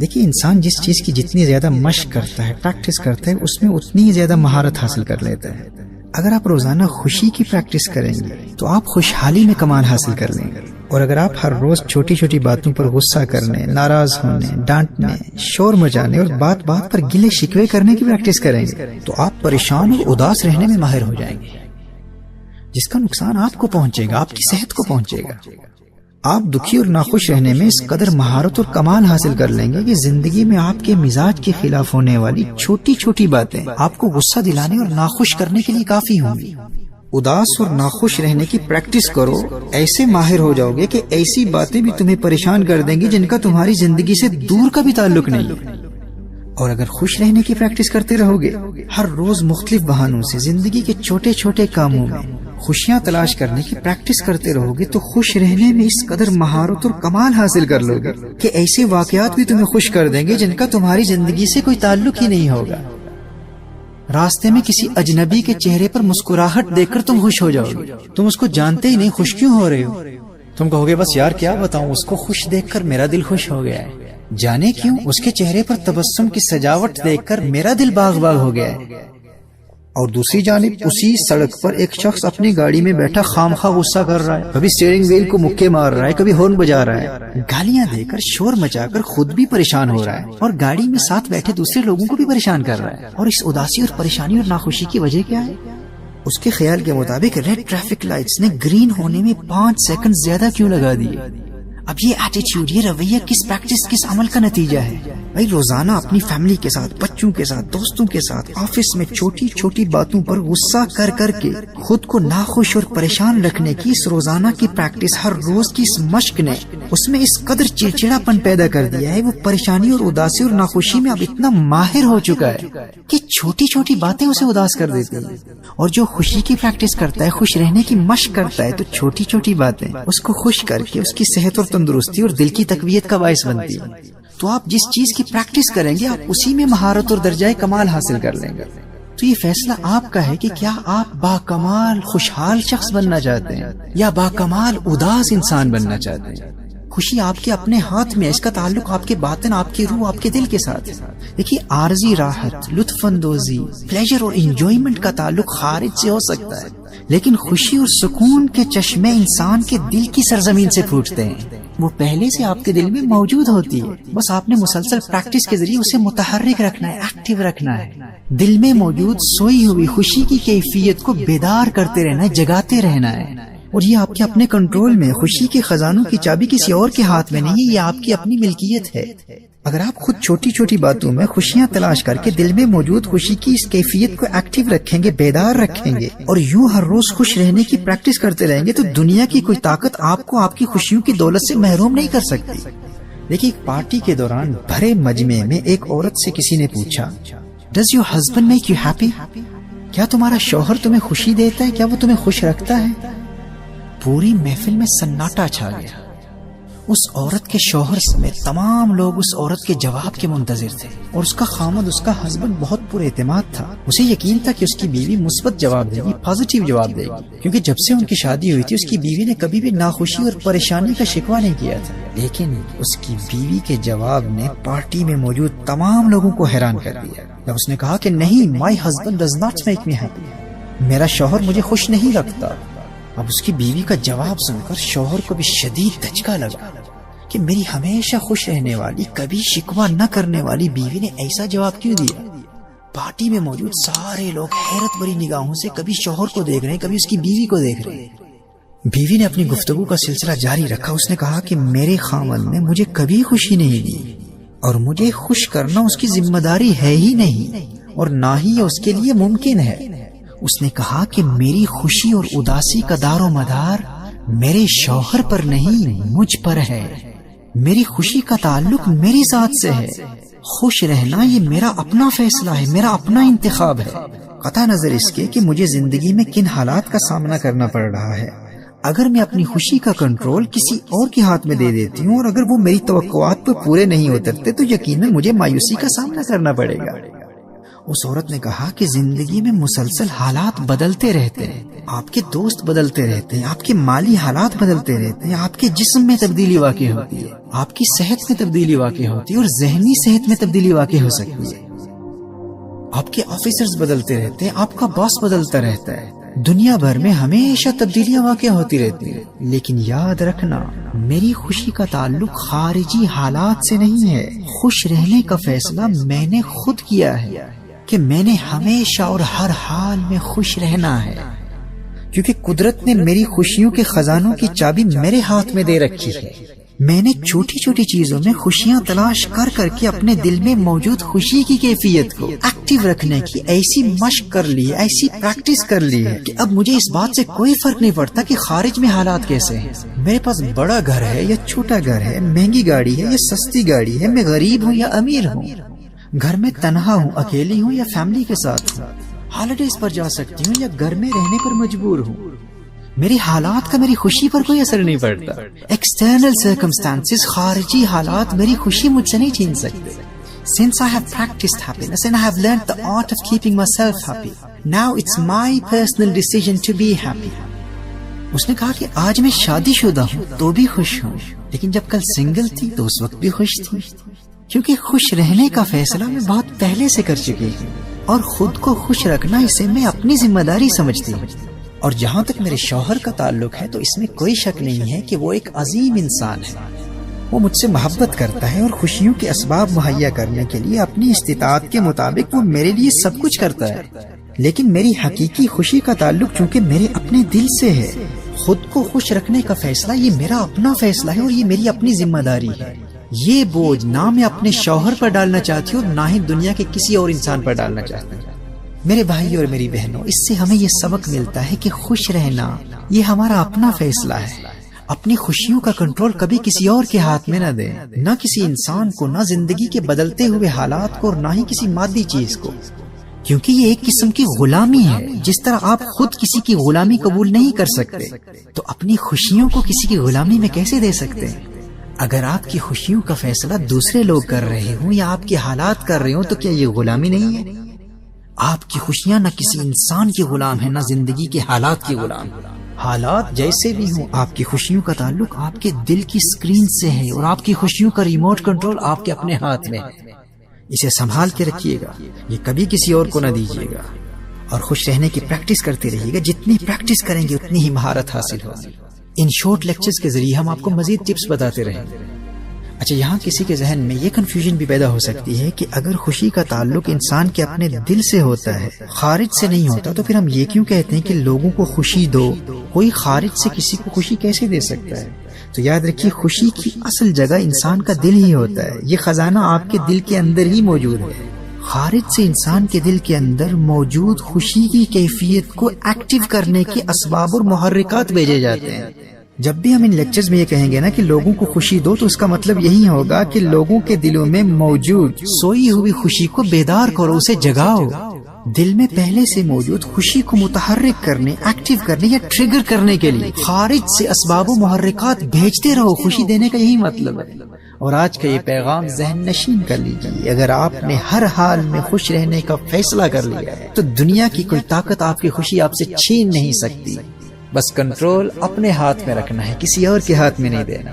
دیکھیے انسان جس چیز کی جتنی زیادہ مشق کرتا ہے، پریکٹس کرتا ہے، اس میں اتنی ہی زیادہ مہارت حاصل کر لیتا ہے۔ اگر آپ روزانہ خوشی کی پریکٹس کریں گے تو آپ خوشحالی میں کمال حاصل کر لیں گے، اور اگر آپ ہر روز چھوٹی چھوٹی باتوں پر غصہ کرنے، ناراض ہونے، ڈانٹنے، شور مچانے اور بات بات پر گلے شکوے کرنے کی پریکٹس کریں گے تو آپ پریشان اور اداس رہنے میں ماہر ہو جائیں گے، جس کا نقصان آپ کو پہنچے گا، آپ کی صحت کو پہنچے گا۔ آپ دکھی اور ناخوش رہنے میں اس قدر مہارت اور کمال حاصل کر لیں گے کہ زندگی میں آپ کے مزاج کے خلاف ہونے والی چھوٹی چھوٹی باتیں آپ کو غصہ دلانے اور ناخوش کرنے کے لیے کافی ہوں گی۔ اداس اور ناخوش رہنے کی پریکٹس کرو، ایسے ماہر ہو جاؤ گے کہ ایسی باتیں بھی تمہیں پریشان کر دیں گی جن کا تمہاری زندگی سے دور کا بھی تعلق نہیں ہے۔ اور اگر خوش رہنے کی پریکٹس کرتے رہو گے، ہر روز مختلف بہانوں سے زندگی کے چھوٹے چھوٹے کاموں میں خوشیاں تلاش کرنے کی پریکٹس کرتے رہو گے تو خوش رہنے میں اس قدر مہارت اور کمال حاصل کر لو گے کہ ایسے واقعات بھی تمہیں خوش کر دیں گے جن کا تمہاری زندگی سے کوئی تعلق ہی نہیں ہوگا۔ راستے میں کسی اجنبی کے چہرے پر مسکراہٹ دیکھ کر تم خوش ہو جاؤ گے، تم اس کو جانتے ہی نہیں، خوش کیوں ہو رہے ہو؟ تم کہو گے بس یار کیا بتاؤں، اس کو خوش دیکھ کر میرا دل خوش ہو گیا ہے، جانے کیوں اس کے چہرے پر تبسم کی سجاوٹ دیکھ کر میرا دل باغ باغ ہو گیا ہے۔ اور دوسری جانب اسی سڑک پر ایک شخص اپنی گاڑی میں بیٹھا خامخواہ غصہ کر رہا ہے، کبھی اسٹیئرنگ وہیل کو مکے مار رہا ہے، کبھی ہارن بجا رہا ہے، گالیاں دے کر شور مچا کر خود بھی پریشان ہو رہا ہے اور گاڑی میں ساتھ بیٹھے دوسرے لوگوں کو بھی پریشان کر رہا ہے۔ اور اس اداسی اور پریشانی اور ناخوشی کی وجہ کیا ہے؟ اس کے خیال کے مطابق ریڈ ٹریفک لائٹس نے گرین ہونے میں 5 سیکنڈ زیادہ کیوں لگا دیے؟ اب یہ ایٹیٹیوڈ، یہ رویہ کس پریکٹس، کس عمل کا نتیجہ ہے؟ بھائی روزانہ اپنی فیملی کے ساتھ، بچوں کے ساتھ، دوستوں کے ساتھ، آفس میں چھوٹی چھوٹی باتوں پر غصہ کر کر کے خود کو ناخوش اور پریشان رکھنے کی اس روزانہ کی پریکٹس، ہر روز کی اس مشق نے اس میں اس قدر چڑچڑا پن پیدا کر دیا ہے، وہ پریشانی اور اداسی اور ناخوشی میں اب اتنا ماہر ہو چکا ہے کہ چھوٹی چھوٹی باتیں اسے اداس کر دیتی ہیں۔ اور جو خوشی کی پریکٹس کرتا ہے، خوش رہنے کی مشق کرتا ہے، تو چھوٹی چھوٹی باتیں اس کو خوش کر کے اس کی صحت اور تندرستی اور دل کی تقویت کا باعث بنتی ہے۔ تو آپ جس چیز کی پریکٹس کریں گے آپ اسی میں مہارت اور درجہ کمال حاصل کر لیں گے۔ تو یہ فیصلہ آپ کا ہے کہ کیا آپ باکمال خوشحال شخص بننا چاہتے ہیں یا باکمال اداس انسان بننا چاہتے ہیں۔ خوشی آپ کے اپنے ہاتھ میں، اس کا تعلق آپ کے باطن، آپ کی روح، آپ کے دل کے ساتھ ہے۔ دیکھیے عارضی راحت، لطف اندوزی، پلیجر اور انجوائمنٹ کا تعلق خارج سے ہو سکتا ہے، لیکن خوشی اور سکون کے چشمے انسان کے دل کی سرزمین سے پھوٹتے ہیں۔ وہ پہلے سے آپ کے دل میں موجود ہوتی ہے، بس آپ نے مسلسل پریکٹس کے ذریعے اسے متحرک رکھنا ہے، ایکٹیو رکھنا ہے۔ دل میں موجود سوئی ہوئی خوشی کی کیفیت کو بیدار کرتے رہنا ہے، جگاتے رہنا ہے، اور یہ آپ کے اپنے کنٹرول میں۔ خوشی کے خزانوں کی چابی کسی اور کے ہاتھ میں نہیں ہے، یہ آپ کی اپنی ملکیت ہے۔ اگر آپ خود چھوٹی چھوٹی باتوں میں خوشیاں تلاش کر کے دل میں موجود خوشی کی اس کیفیت کو ایکٹیو رکھیں گے، بیدار رکھیں گے، اور یوں ہر روز خوش رہنے کی پریکٹس کرتے رہیں گے، تو دنیا کی کوئی طاقت آپ کو آپ کی خوشیوں کی دولت سے محروم نہیں کر سکتی۔ دیکھیے ایک پارٹی کے دوران بھرے مجمع میں ایک عورت سے کسی نے پوچھا، does your husband make you happy? کیا تمہارا شوہر تمہیں خوشی دیتا ہے؟ کیا وہ تمہیں خوش رکھتا ہے؟ پوری محفل میں سناٹا چھا گیا۔ اس عورت کے شوہر سمیت تمام لوگ اس عورت کے جواب کے منتظر تھے، اور اس کا خامد، اس کا ہسبینڈ بہت پر اعتماد تھا۔ اسے یقین تھا کہ اس کی بیوی مثبت جواب دے گی، پازیٹیو جواب دے گی، کیونکہ جب سے ان کی شادی ہوئی تھی اس کی بیوی نے کبھی بھی ناخوشی اور پریشانی کا شکوہ نہیں کیا تھا۔ لیکن اس کی بیوی کے جواب نے پارٹی میں موجود تمام لوگوں کو حیران کر دیا جب اس نے کہا کہ نہیں، my husband does not make me happy, میرا شوہر مجھے خوش نہیں رکھتا۔ اب اس کی بیوی کا جواب سن کر شوہر کو بھی شدید دھچکا لگا کہ میری ہمیشہ خوش رہنے والی، کبھی شکوہ نہ کرنے والی بیوی نے ایسا جواب کیوں دیا؟ پارٹی میں موجود سارے لوگ حیرت بھری نگاہوں سے کبھی شوہر کو دیکھ رہے ہیں، کبھی اس کی بیوی کو دیکھ رہے ہیں۔ بیوی نے اپنی گفتگو کا سلسلہ جاری رکھا۔ اس نے کہا کہ میرے خاوند نے مجھے کبھی خوشی نہیں دی، اور مجھے خوش کرنا اس کی ذمہ داری ہے ہی نہیں، اور نہ ہی یہ اس کے لیے ممکن ہے۔ اس نے کہا کہ میری خوشی اور اداسی کا دار و مدار میرے شوہر پر نہیں، مجھ پر ہے۔ میری خوشی کا تعلق میری ذات سے ہے۔ خوش رہنا یہ میرا اپنا فیصلہ ہے، میرا اپنا انتخاب ہے، قطع نظر اس کے کہ مجھے زندگی میں کن حالات کا سامنا کرنا پڑ رہا ہے۔ اگر میں اپنی خوشی کا کنٹرول کسی اور کے ہاتھ میں دے دیتی ہوں، اور اگر وہ میری توقعات پر پورے نہیں اترتے، تو یقیناً مجھے مایوسی کا سامنا کرنا پڑے گا۔ اس عورت نے کہا کہ زندگی میں مسلسل حالات بدلتے رہتے ہیں، آپ کے دوست بدلتے رہتے ہیں، آپ کے مالی حالات بدلتے رہتے ہیں، آپ کے جسم میں تبدیلی واقع ہوتی ہے، آپ کی صحت میں تبدیلی واقع ہوتی ہے، اور ذہنی صحت میں تبدیلی واقع ہو سکتی ہے۔ آپ کے آفیسرز بدلتے رہتے ہیں، آپ کا باس بدلتا رہتا ہے، دنیا بھر میں ہمیشہ تبدیلیاں واقع ہوتی رہتی ہیں۔ لیکن یاد رکھنا، میری خوشی کا تعلق خارجی حالات سے نہیں ہے۔ خوش رہنے کا فیصلہ میں نے خود کیا ہے کہ میں نے ہمیشہ اور ہر حال میں خوش رہنا ہے، کیونکہ قدرت نے میری خوشیوں کے خزانوں کی چابی میرے ہاتھ میں دے رکھی ہے۔ میں نے چھوٹی چھوٹی چیزوں میں خوشیاں تلاش کر کر کے اپنے دل میں موجود خوشی کی کیفیت کو ایکٹیو رکھنے کی ایسی مشق کر لی ہے، ایسی پریکٹس کر لی ہے کہ اب مجھے اس بات سے کوئی فرق نہیں پڑتا کہ خارج میں حالات کیسے ہیں۔ میرے پاس بڑا گھر ہے یا چھوٹا گھر ہے، مہنگی گاڑی ہے یا سستی گاڑی ہے، میں غریب ہوں یا امیر ہوں، گھر میں تنہا ہوں، اکیلی ہوں یا فیملی کے ساتھ ہوں، ہالیڈیز پر جا سکتی ہوں یا گھر میں رہنے پر مجبور ہوں، میری حالات کا میری خوشی پر کوئی اثر نہیں پڑتا۔ ایکسٹرنل سرکمسٹانسز، خارجی حالات میری خوشی مجھ سے نہیں چھین سکتے۔ Since I have practiced happiness and I have learned the art of keeping myself happy, now it's my personal decision to be happy۔ اس نے کہا کہ آج میں شادی شدہ ہوں تو بھی خوش ہوں، لیکن جب کل سنگل تھی تو اس وقت بھی خوش تھی، کیونکہ خوش رہنے کا فیصلہ میں بہت پہلے سے کر چکی ہوں، اور خود کو خوش رکھنا اسے میں اپنی ذمہ داری سمجھتی ہوں۔ اور جہاں تک میرے شوہر کا تعلق ہے تو اس میں کوئی شک نہیں ہے کہ وہ ایک عظیم انسان ہے۔ وہ مجھ سے محبت کرتا ہے اور خوشیوں کے اسباب مہیا کرنے کے لیے اپنی استطاعت کے مطابق وہ میرے لیے سب کچھ کرتا ہے، لیکن میری حقیقی خوشی کا تعلق چونکہ میرے اپنے دل سے ہے۔ خود کو خوش رکھنے کا فیصلہ یہ میرا اپنا فیصلہ ہے اور یہ میری اپنی ذمہ داری ہے۔ یہ بوجھ نہ میں اپنے شوہر پر ڈالنا چاہتی ہوں اور نہ ہی دنیا کے کسی اور انسان پر ڈالنا چاہتی ہوں۔ میرے بھائی اور میری بہنوں، اس سے ہمیں یہ سبق ملتا ہے کہ خوش رہنا یہ ہمارا اپنا فیصلہ ہے۔ اپنی خوشیوں کا کنٹرول کبھی کسی اور کے ہاتھ میں نہ دیں، نہ کسی انسان کو، نہ زندگی کے بدلتے ہوئے حالات کو، اور نہ ہی کسی مادی چیز کو، کیونکہ یہ ایک قسم کی غلامی ہے۔ جس طرح آپ خود کسی کی غلامی قبول نہیں کر سکتے تو اپنی خوشیوں کو کسی کی غلامی میں کیسے دے سکتے ہیں؟ اگر آپ کی خوشیوں کا فیصلہ دوسرے لوگ کر رہے ہوں یا آپ کے حالات کر رہے ہوں تو کیا یہ غلامی نہیں ہے؟ آپ کی خوشیاں نہ کسی انسان کی غلام ہیں، نہ زندگی کے حالات کی غلام۔ حالات جیسے بھی ہوں، آپ کی خوشیوں کا تعلق آپ کے دل کی سکرین سے ہے، اور آپ کی خوشیوں کا ریموٹ کنٹرول آپ کے اپنے ہاتھ میں ہے۔ اسے سنبھال کے رکھیے گا، یہ کبھی کسی اور کو نہ دیجیے گا، اور خوش رہنے کی پریکٹس کرتے رہیے گا۔ جتنی پریکٹس کریں گے اتنی ہی مہارت حاصل ہوگی۔ ان شارٹ لیکچرز کے ذریعے ہم آپ کو مزید ٹپس بتاتے رہیں گے۔ اچھا، یہاں کسی کے ذہن میں یہ کنفیوژن بھی پیدا ہو سکتی ہے کہ اگر خوشی کا تعلق انسان کے اپنے دل سے ہوتا ہے، خارج سے نہیں ہوتا، تو پھر ہم یہ کیوں کہتے ہیں کہ لوگوں کو خوشی دو؟ کوئی خارج سے کسی کو خوشی کیسے دے سکتا ہے؟ تو یاد رکھیے، خوشی کی اصل جگہ انسان کا دل ہی ہوتا ہے۔ یہ خزانہ آپ کے دل کے اندر ہی موجود ہے۔ خارج سے انسان کے دل کے اندر موجود خوشی کی کیفیت کو ایکٹیو کرنے کے اسباب اور محرکات بھیجے جاتے ہیں۔ جب بھی ہم ان لیکچرز میں یہ کہیں گے نا کہ لوگوں کو خوشی دو، تو اس کا مطلب یہی ہوگا کہ لوگوں کے دلوں میں موجود سوئی ہوئی خوشی کو بیدار کرو، اسے جگاؤ۔ دل میں پہلے سے موجود خوشی کو متحرک کرنے، ایکٹیو کرنے یا ٹریگر کرنے کے لیے خارج سے اسباب و محرکات بھیجتے رہو۔ خوشی دینے کا یہی مطلب ہے۔ اور آج کا یہ پیغام ذہن نشین کر لیجیے، اگر آپ نے ہر حال میں خوش رہنے کا فیصلہ کر لیا ہے تو دنیا کی کوئی طاقت آپ کی خوشی آپ سے چھین نہیں سکتی۔ بس کنٹرول اپنے ہاتھ میں رکھنا ہے، کسی اور کے ہاتھ میں نہیں دینا۔